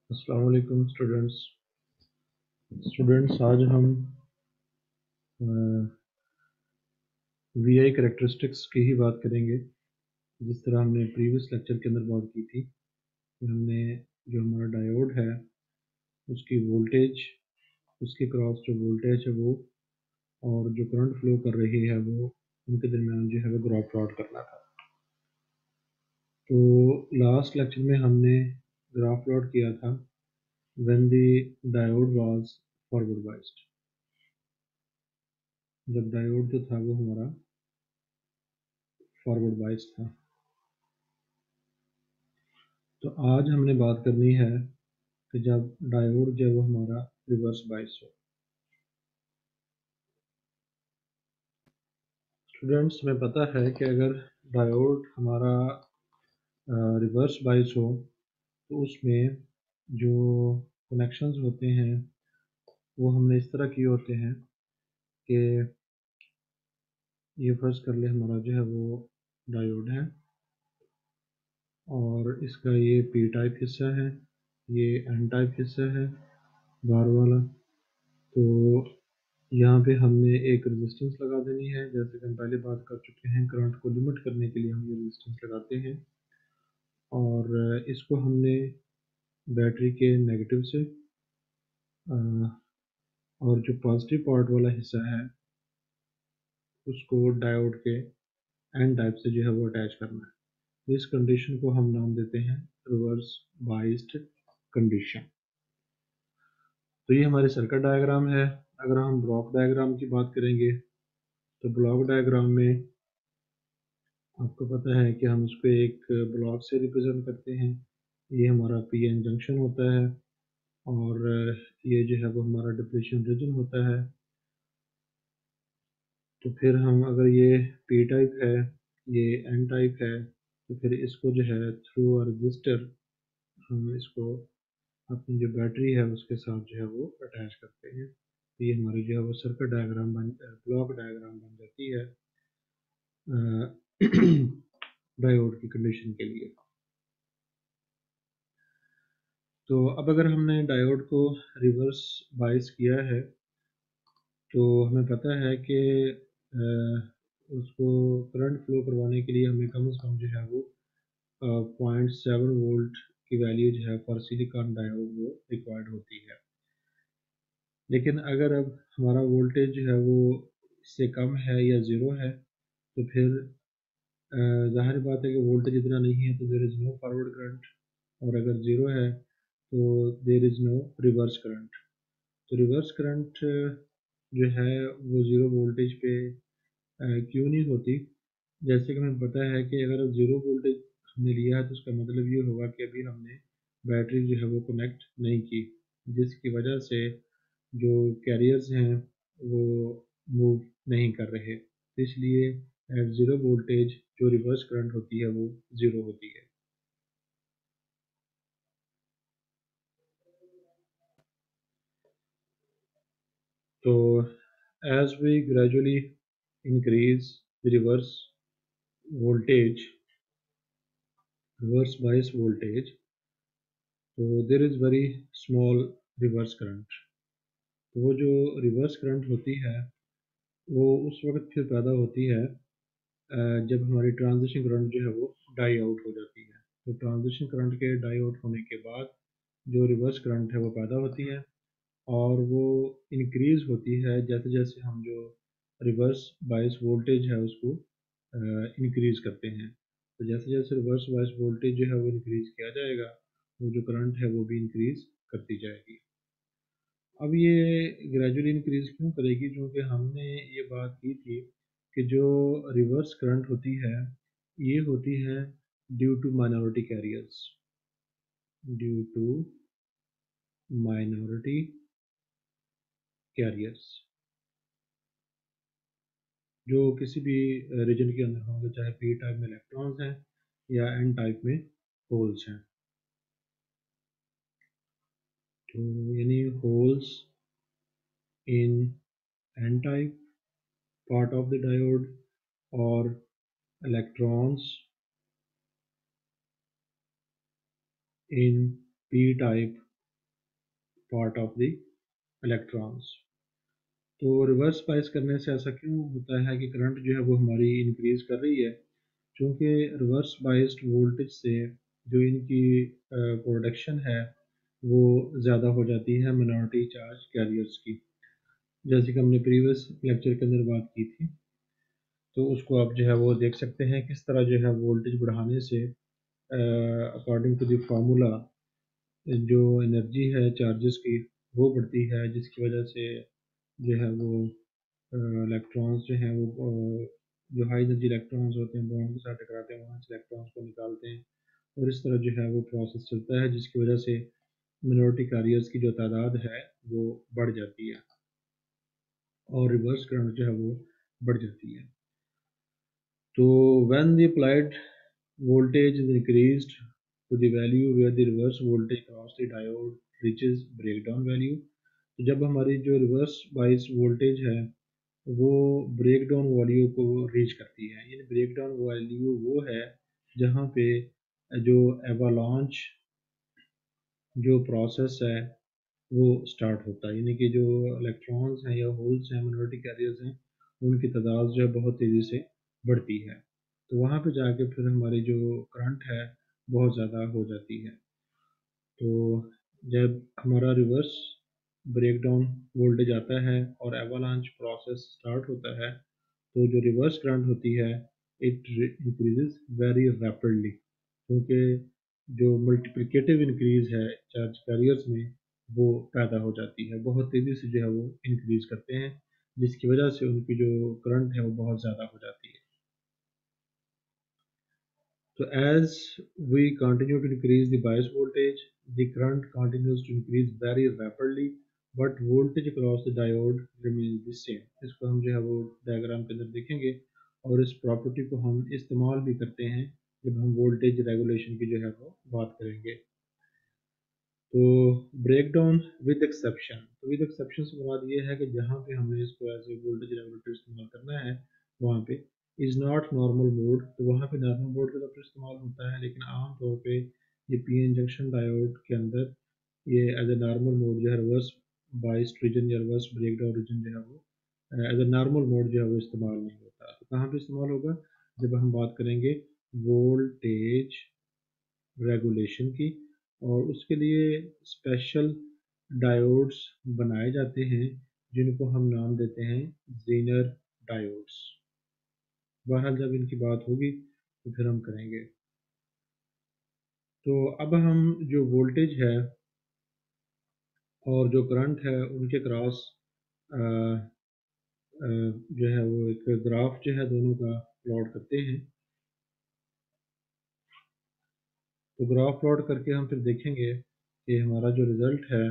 अस्सलाम वालेकुम स्टूडेंट्स आज हम वीआई कैरेक्टरिस्टिक्स की ही बात करेंगे। जिस तरह हमने प्रीवियस लेक्चर के अंदर बात की थी कि हमने जो हमारा डायोड है उसकी वोल्टेज, उसके क्रॉस जो वोल्टेज है वो और जो करंट फ्लो कर रही है वो उनके दरमियान जो है वो ग्राफ प्लॉट करना था। तो लास्ट लेक्चर में हमने ग्राफ प्लॉट किया था when the diode was forward biased, जब डायोड जो था वो हमारा फॉरवर्ड बाइस्ड था। तो आज हमने बात करनी है कि जब डायोड जो है वो हमारा रिवर्स बाइस हो। स्टूडेंट्स, हमें पता है कि अगर डायोड हमारा रिवर्स बाइस हो तो उसमें जो कनेक्शंस होते हैं वो हमने इस तरह किए होते हैं कि ये फर्स्ट कर ले हमारा जो है वो डायोड है और इसका ये पी टाइप हिस्सा है, ये एन टाइप हिस्सा है बार वाला। तो यहाँ पे हमने एक रेजिस्टेंस लगा देनी है, जैसे कि हम पहले बात कर चुके हैं। करंट को लिमिट करने के लिए हम ये रेजिस्टेंस लगाते हैं और इसको हमने बैटरी के नेगेटिव से और जो पॉजिटिव पार्ट वाला हिस्सा है उसको डायोड के एन टाइप से जो है वो अटैच करना है। इस कंडीशन को हम नाम देते हैं रिवर्स बाइस्ड कंडीशन। तो ये हमारी सर्किट डायग्राम है। अगर हम ब्लॉक डायग्राम की बात करेंगे तो ब्लॉक डायग्राम में आपको पता है कि हम इसको एक ब्लॉक से रिप्रेजेंट करते हैं। ये हमारा पी एन जंक्शन होता है और ये जो है वो हमारा डिप्लीशन रीजन होता है। तो फिर हम अगर ये पी टाइप है, ये एन टाइप है, तो फिर इसको जो है थ्रू अ रजिस्टर हम इसको अपनी जो बैटरी है उसके साथ जो है वो अटैच करते हैं। तो ये हमारी जो है वो सर्किट डायग्राम ब्लॉक डायग्राम बन जाती है डायोड की कंडीशन के लिए। तो अब अगर हमने डायोड को रिवर्स बाइस किया है तो हमें पता है कि उसको करंट फ्लो करवाने के लिए हमें कम से कम जो है वो 0.7 वोल्ट की वैल्यू जो है फॉर सिलिकॉन डायोड वो रिक्वायर्ड होती है। लेकिन अगर अब हमारा वोल्टेज जो है वो इससे कम है या ज़ीरो है तो फिर जाहिर बात है कि वोल्टेज इतना नहीं है तो there is no forward current, और अगर ज़ीरो है तो there is no reverse current. तो रिवर्स करंट जो है वो ज़ीरो वोल्टेज पे क्यों नहीं होती? जैसे कि हमें पता है कि अगर ज़ीरो वोल्टेज हमने लिया है तो उसका मतलब ये होगा कि अभी हमने बैटरी जो है वो कनेक्ट नहीं की, जिसकी वजह से जो कैरियर्स हैं वो मूव नहीं कर रहे। तो इसलिए एट ज़ीरो वोल्टेज जो रिवर्स करंट होती है वो ज़ीरो होती है। तो as we gradually increase the voltage reverse bias voltage, तो there is very small reverse current. तो वो जो रिवर्स करंट होती है वो उस वक्त फिर पैदा होती है जब हमारी ट्रांजिशन करंट जो है वो डाई आउट हो जाती है। तो ट्रांजिशन करंट के डाई आउट होने के बाद जो रिवर्स करंट है वो पैदा होती है और वो इंक्रीज होती है जैसे जैसे हम जो रिवर्स बायस वोल्टेज है उसको इंक्रीज करते हैं। तो जैसे जैसे रिवर्स बायस वोल्टेज जो है वो इंक्रीज किया जाएगा वो जो करंट है वो भी इंक्रीज करती जाएगी। अब ये ग्रेजुअली इंक्रीज क्यों करेगी? क्योंकि हमने ये बात की थी कि जो रिवर्स करंट होती है ये होती है due to minority carriers, due to minority carriers जो किसी भी रीजन के अंदर होंगे, चाहे पी टाइप में इलेक्ट्रॉन्स हैं या एन टाइप में होल्स हैं। तो यानी holes in N type part of the diode और electrons in p type part of the electrons. तो रिवर्स बायस करने से ऐसा क्यों होता है कि करंट जो है वो हमारी इंक्रीज कर रही है? क्योंकि रिवर्स बायस्ड वोल्टेज से जो इनकी प्रोडक्शन है वो ज़्यादा हो जाती है मिनॉरिटी चार्ज कैरियर्स की, जैसे कि हमने प्रीवियस लेक्चर के अंदर बात की थी। तो उसको आप जो है वो देख सकते हैं किस तरह जो है वोल्टेज बढ़ाने से अकॉर्डिंग टू द फार्मूला जो एनर्जी है चार्जेस की वो बढ़ती है, जिसकी वजह से जो है वो इलेक्ट्रॉन्स जो हैं वो जो हाई एनर्जी इलेक्ट्रॉन्स होते हैं बॉन्ड के साथ टकराते हैं, वहाँ से इलेक्ट्रॉन्स को निकालते हैं और इस तरह जो है वो प्रोसेस चलता है, जिसकी वजह से मिनॉरिटी कैरियर्स की जो तादाद है वो बढ़ जाती है और रिवर्स करंट जो है वो बढ़ जाती है। तो when the applied voltage is increased to the value where the reverse voltage across the diode reaches breakdown value, तो जब हमारी जो रिवर्स बायस वोल्टेज है वो ब्रेक डाउन वैल्यू को रीच करती है, यानी ब्रेक डाउन वैल्यू वो है जहाँ पे जो एवालांच जो प्रोसेस है वो स्टार्ट होता है, यानी कि जो इलेक्ट्रॉन्स हैं या होल्स हैं मिनॉरिटी कैरियर्स हैं उनकी तादाद जो है बहुत तेज़ी से बढ़ती है। तो वहाँ पे जाके फिर हमारी जो करंट है बहुत ज़्यादा हो जाती है। तो जब हमारा रिवर्स ब्रेकडाउन वोल्टेज आता है और एवालांच प्रोसेस स्टार्ट होता है तो जो रिवर्स करंट होती है इट इंक्रीजेज वेरी रैपिडली, क्योंकि जो मल्टीप्लिकेटिव इंक्रीज है चार्ज कैरियर्स में वो पैदा हो जाती है, बहुत तेज़ी से जो है वो इंक्रीज करते हैं, जिसकी वजह से उनकी जो करंट है वो बहुत ज़्यादा हो जाती है। So as we continue to increase the bias voltage, the current continues to increase very rapidly, but voltage across the diode remains the same. इसको हम जो है वो डायग्राम के अंदर देखेंगे और इस प्रॉपर्टी को हम इस्तेमाल भी करते हैं जब हम वोल्टेज रेगुलेशन की जो है वो बात करेंगे। तो ब्रेक डाउन विद एक्सेप्शन, तो विद एक्सेप्शन से मुराद ये है कि जहाँ पे हमने इसको एज ए वोल्टेज रेगुलेटर इस्तेमाल करना है वहाँ पे इज़ नॉट नॉर्मल मोड, तो वहाँ पे नॉर्मल मोड का तो इस्तेमाल होता है, लेकिन आम तौर पे ये पीएन जंक्शन डायोड के अंदर ये एज ए नॉर्मल मोड जो है रिवर्स बायस्ड रीजन या रिवर्स ब्रेक डाउन रीजन जो है वो एज ए नॉर्मल मोड जो है वो इस्तेमाल नहीं होता। तो कहाँ पे इस्तेमाल होगा? जब हम बात करेंगे वोल्टेज रेगुलेशन की, और उसके लिए स्पेशल डायोड्स बनाए जाते हैं जिनको हम नाम देते हैं ज़ीनर डायोड्स। बहरहाल जब इनकी बात होगी तो फिर हम करेंगे। तो अब हम जो वोल्टेज है और जो करंट है उनके क्रॉस जो है वो एक ग्राफ जो है दोनों का प्लॉट करते हैं। तो ग्राफ प्लॉट करके हम फिर देखेंगे कि हमारा जो रिज़ल्ट है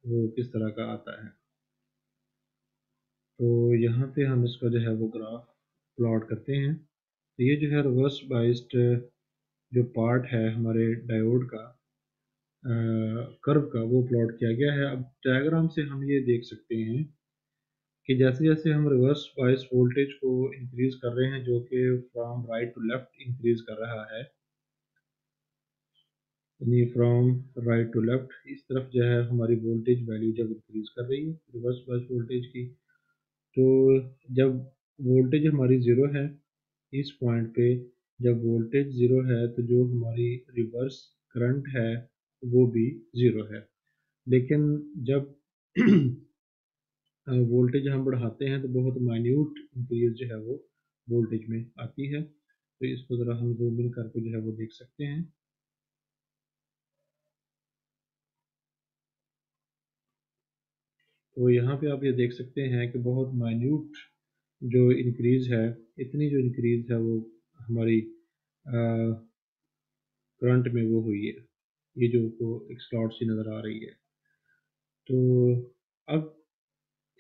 वो किस तरह का आता है। तो यहाँ पे हम इसका जो है वो ग्राफ प्लॉट करते हैं। तो ये जो है रिवर्स बाइस्ड जो पार्ट है हमारे डायोड का कर्व का वो प्लॉट किया गया है। अब डायग्राम से हम ये देख सकते हैं कि जैसे जैसे हम रिवर्स बायस वोल्टेज को इंक्रीज कर रहे हैं जो कि from right to left increase कर रहा है, यानी फ्रॉम राइट टू लेफ्ट इस तरफ जो है हमारी वोल्टेज वैल्यू जब इंक्रीज कर रही है रिवर्स बायस वोल्टेज की, तो जब वोल्टेज हमारी ज़ीरो है इस पॉइंट पे, जब वोल्टेज ज़ीरो है तो जो हमारी रिवर्स करंट है वो भी ज़ीरो है। लेकिन जब वोल्टेज हम बढ़ाते हैं तो बहुत माइन्यूट इंक्रीज जो है वो वोल्टेज में आती है। तो इसको ज़रा हम जूम इन करके जो है वो देख सकते हैं। तो यहाँ पे आप ये देख सकते हैं कि बहुत माइन्यूट जो इंक्रीज है, इतनी जो इंक्रीज है वो हमारी करंट में वो हुई है, ये जो को एक स्लॉट सी नज़र आ रही है। तो अब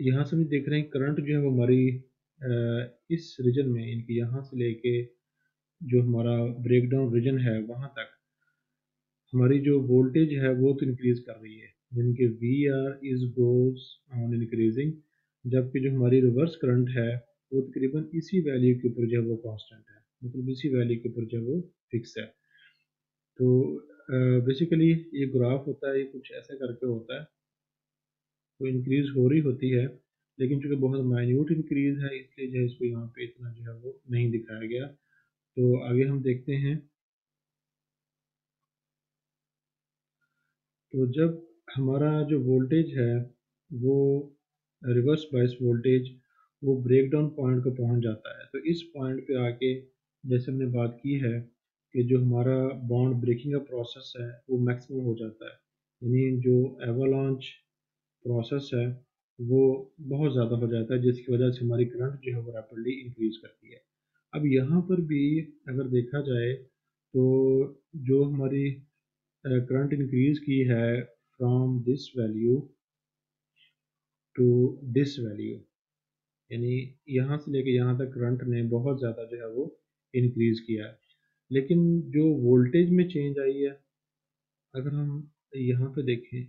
यहाँ से भी देख रहे हैं करंट जो है वो हमारी इस रीजन में, इनकी यहाँ से लेके जो हमारा ब्रेक डाउन रीजन है वहाँ तक हमारी जो वोल्टेज है वो तो इंक्रीज कर रही है, यानी कि we are is goes on increasing, जबकि जो हमारी रिवर्स करंट है वो तकरीबन इसी वैल्यू के ऊपर जो है वो कांस्टेंट है, मतलब इसी वैल्यू के ऊपर जो है वो फिक्स है। तो बेसिकली ये ग्राफ होता है, ये कुछ ऐसे करके होता है तो इंक्रीज़ हो रही होती है, लेकिन चूँकि बहुत माइन्यूट इंक्रीज़ है इसलिए जो है इसको यहाँ पे इतना जो है वो नहीं दिखाया गया। तो आगे हम देखते हैं। तो जब हमारा जो वोल्टेज है वो रिवर्स बायस वोल्टेज वो ब्रेकडाउन पॉइंट को पहुंच जाता है, तो इस पॉइंट पे आके जैसे हमने बात की है कि जो हमारा बॉन्ड ब्रेकिंग का प्रोसेस है वो मैक्सिमम हो जाता है, यानी जो एवलांच प्रोसेस है वो बहुत ज़्यादा हो जाता है, जिसकी वजह से हमारी करंट जो है वो रैपिडली इंक्रीज करती है। अब यहाँ पर भी अगर देखा जाए तो जो हमारी करंट इंक्रीज की है from this value to this value, यानी यहाँ से लेके यहाँ तक करंट ने बहुत ज़्यादा जो है वो इंक्रीज किया है, लेकिन जो वोल्टेज में चेंज आई है अगर हम यहाँ पे देखें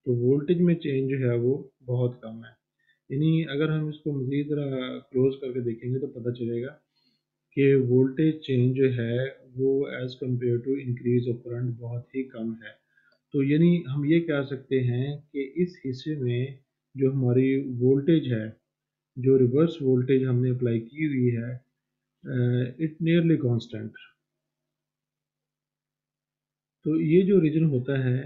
तो वोल्टेज में चेंज जो है वो बहुत कम है। यानी अगर हम इसको मज़ीद क्लोज करके देखेंगे तो पता चलेगा कि वोल्टेज चेंज जो है वो as compare to increase of current बहुत ही कम है। तो यानी हम ये कह सकते हैं कि इस हिस्से में जो हमारी वोल्टेज है, जो रिवर्स वोल्टेज हमने अप्लाई की हुई है, इट नियरली कांस्टेंट। तो ये जो रीजन होता है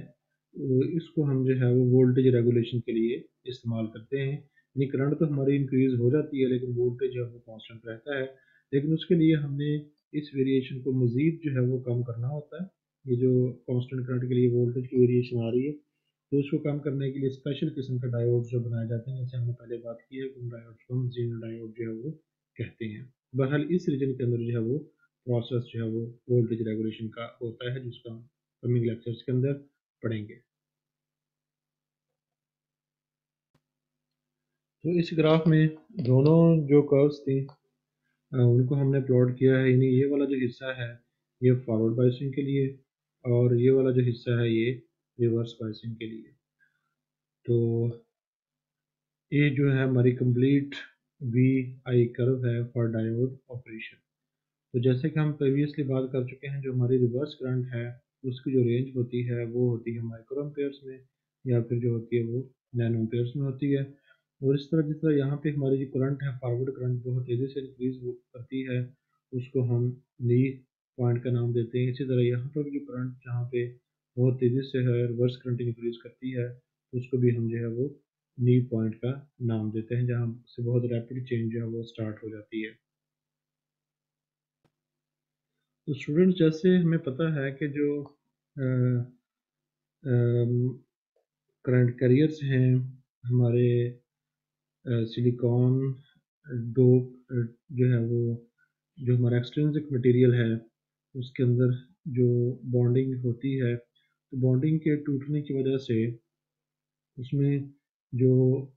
इसको हम जो है वो वोल्टेज रेगुलेशन के लिए इस्तेमाल करते हैं, यानी करंट तो हमारी इंक्रीज हो जाती है लेकिन वोल्टेज जो है वो कांस्टेंट रहता है, लेकिन उसके लिए हमने इस वेरिएशन को मज़ीद जो है वो कम करना होता है। ये जो कांस्टेंट करंट के लिए वोल्टेज की वेरिएशन आ रही है तो उसको कम करने के लिए स्पेशल किस्म का डायोड जो बनाए जाते हैं, जैसे हमने पहले बात की है कि उन डायोड को हम जीनो डायोड जो है वो कहते हैं। बहरहाल इस रीजन के अंदर जो है वो प्रोसेस जो है वो वोल्टेज रेगुलेशन का होता है, जिसका हम कमिंग लेक्चर्स के अंदर पढ़ेंगे। तो इस ग्राफ में दोनों जो कर्व्स थी उनको हमने प्लॉट किया है, यानी ये वाला जो हिस्सा है ये फॉरवर्ड बायसिंग के लिए और ये वाला जो हिस्सा है ये रिवर्स बायसिंग के लिए। तो ये जो है हमारी कंप्लीट वी आई कर्व है फॉर डायोड ऑपरेशन। तो जैसे कि हम प्रीवियसली बात कर चुके हैं, जो हमारी रिवर्स करंट है उसकी जो रेंज होती है वो होती है माइक्रो एम्पेयर्स में या फिर जो होती है वो नैनो एम्पेयर्स में होती है। और इस तरह जिस तरह यहाँ पे हमारी जो करंट है फॉरवर्ड करंट बहुत तेज़ी से इंक्रीज करती है, उसको हम नी पॉइंट का नाम देते हैं। इसी तरह यहाँ पर भी जो करंट जहाँ पे बहुत तेज़ी से है रिवर्स करंट इंक्रीज करती है तो उसको भी हम जो है वो नी पॉइंट का नाम देते हैं, जहाँ से बहुत रैपिड चेंज जो है वो स्टार्ट हो जाती है। तो स्टूडेंट जैसे हमें पता है कि जो करंट कैरियर्स हैं हमारे सिलिकॉन डोप जो है वो जो हमारा एक्सट्रिंसिक मटेरियल है उसके अंदर जो बॉन्डिंग होती है, तो बॉन्डिंग के टूटने की वजह से उसमें जो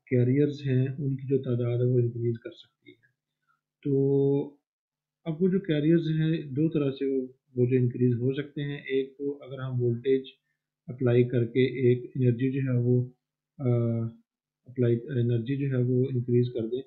कैरियर्स हैं उनकी जो तादाद है वो इंक्रीज कर सकती है। तो अब वो जो कैरियर्स हैं दो तरह से वो जो इंक्रीज हो सकते हैं, एक तो अगर हम वोल्टेज अप्लाई करके एक एनर्जी जो है वो अप्लाई एनर्जी जो है वो इंक्रीज कर दें,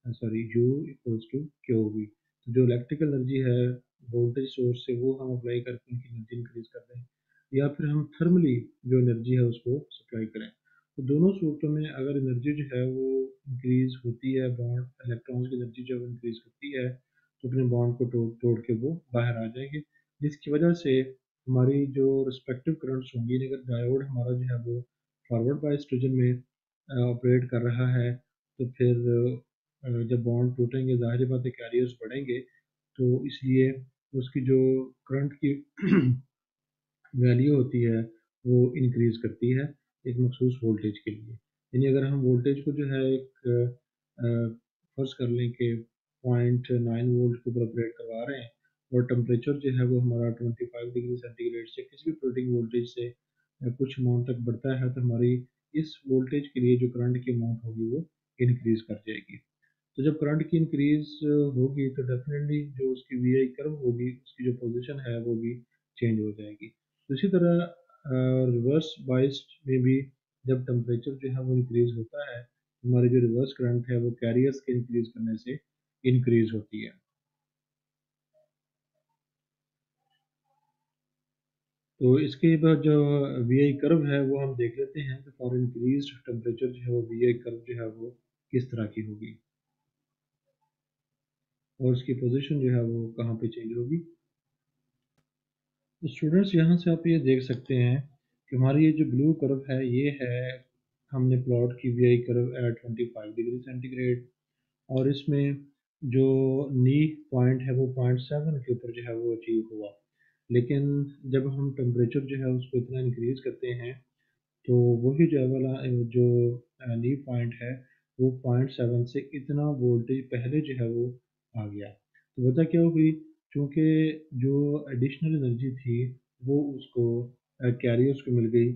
sorry U equals to Q V, तो जो इलेक्ट्रिकल एनर्जी है वोल्टेज सोर्स से वो हम अप्लाई करके उनकी एनर्जी इंक्रीज कर दें, या फिर हम थर्मली जो एनर्जी है उसको सप्लाई करें। तो दोनों सूरतों में अगर एनर्जी जो है वो इंक्रीज होती है, बॉन्ड इलेक्ट्रॉन्स की एनर्जी जो इंक्रीज होती है तो अपने बॉन्ड को तोड़ तोड़ के वो बाहर आ जाएंगे, जिसकी वजह से हमारी जो रिस्पेक्टिव करंट्स होंगी, अगर डायोड हमारा जो है वो फॉरवर्ड बायस रीजन में ऑपरेट कर रहा है तो फिर जब बॉन्ड टूटेंगे जाहिर बात है कैरियर्स बढ़ेंगे, तो इसलिए उसकी जो करंट की वैल्यू होती है वो इंक्रीज करती है एक मखसूस वोल्टेज के लिए। यानी अगर हम वोल्टेज को जो है एक फर्ज कर लें कि 0.9 वोल्ट के ऊपर ऑपरेट करवा रहे हैं और टेम्परेचर जो है वो हमारा 25 डिग्री सेंटीग्रेड से किसी भी ऑपरेटिंग वोल्टेज से कुछ अमाउंट तक बढ़ता है, तो हमारी इस वोल्टेज के लिए जो करंट की अमाउंट होगी वो इंक्रीज कर जाएगी। तो जब करंट की इंक्रीज होगी तो डेफिनेटली जो उसकी वी आई कर्व होगी उसकी जो पोजीशन है वो भी चेंज हो जाएगी। तो इसी तरह रिवर्स बाइस में भी जब टेम्परेचर जो है वो इंक्रीज होता है, हमारी जो रिवर्स करंट है वो कैरियर्स के इंक्रीज करने से इंक्रीज होती है। तो इसके बाद जो वी आई कर्व है वो हम देख लेते हैं कि फॉर इंक्रीज टेम्परेचर जो है वो वी आई कर्व जो है वो किस तरह की होगी और उसकी पोजीशन जो है वो कहाँ पे चेंज होगी। तो स्टूडेंट्स यहाँ से आप ये देख सकते हैं कि हमारी ये जो ब्लू कर्व है ये है, हमने प्लॉट की V I curve at 25 degree centigrade, और इसमें जो नी पॉइंट है वो 0.7 के ऊपर जो है वो अचीव हुआ। लेकिन जब हम टेम्परेचर जो है उसको इतना इंक्रीज करते हैं तो वही जो है वाला जो नी पॉइंट है वो 0.7 से इतना वोल्टेज पहले जो है वो आ गया। तो वजह क्या हो गई, क्योंकि जो एडिशनल एनर्जी थी वो उसको कैरियर्स को मिल गई,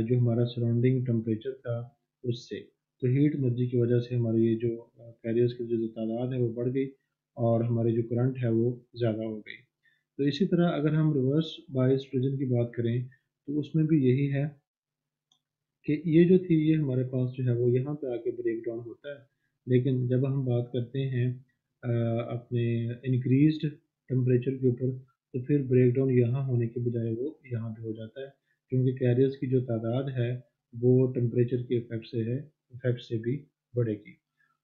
जो हमारा सराउंडिंग टेम्परेचर था उससे। तो हीट एनर्जी की वजह से हमारी ये जो कैरियर्स की जो तादाद है वो बढ़ गई और हमारे जो करंट है वो ज़्यादा हो गई। तो इसी तरह अगर हम रिवर्स बायस फ्रिजन की बात करें तो उसमें भी यही है कि ये जो थी ये हमारे पास जो है वो यहाँ पे आके ब्रेक डाउन होता है। लेकिन जब हम बात करते हैं अपने इंक्रीज्ड टेम्परेचर के ऊपर, तो फिर ब्रेक डाउन यहाँ होने के बजाय वो यहाँ पे हो जाता है, क्योंकि कैरियर्स की जो तादाद है वो टेम्परेचर के इफेक्ट से भी बढ़ेगी।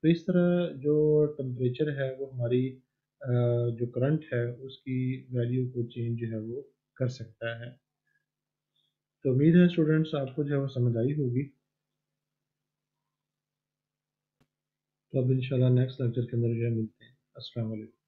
तो इस तरह जो टेम्परेचर है वो हमारी जो करंट है उसकी वैल्यू को चेंज जो है वो कर सकता है। तो उम्मीद है स्टूडेंट्स आपको जो है वो समझ आई होगी। तो अब इंशाल्लाह नेक्स्ट लेक्चर के अंदर जो है मिलते हैं। अस्सलाम वालेकुम।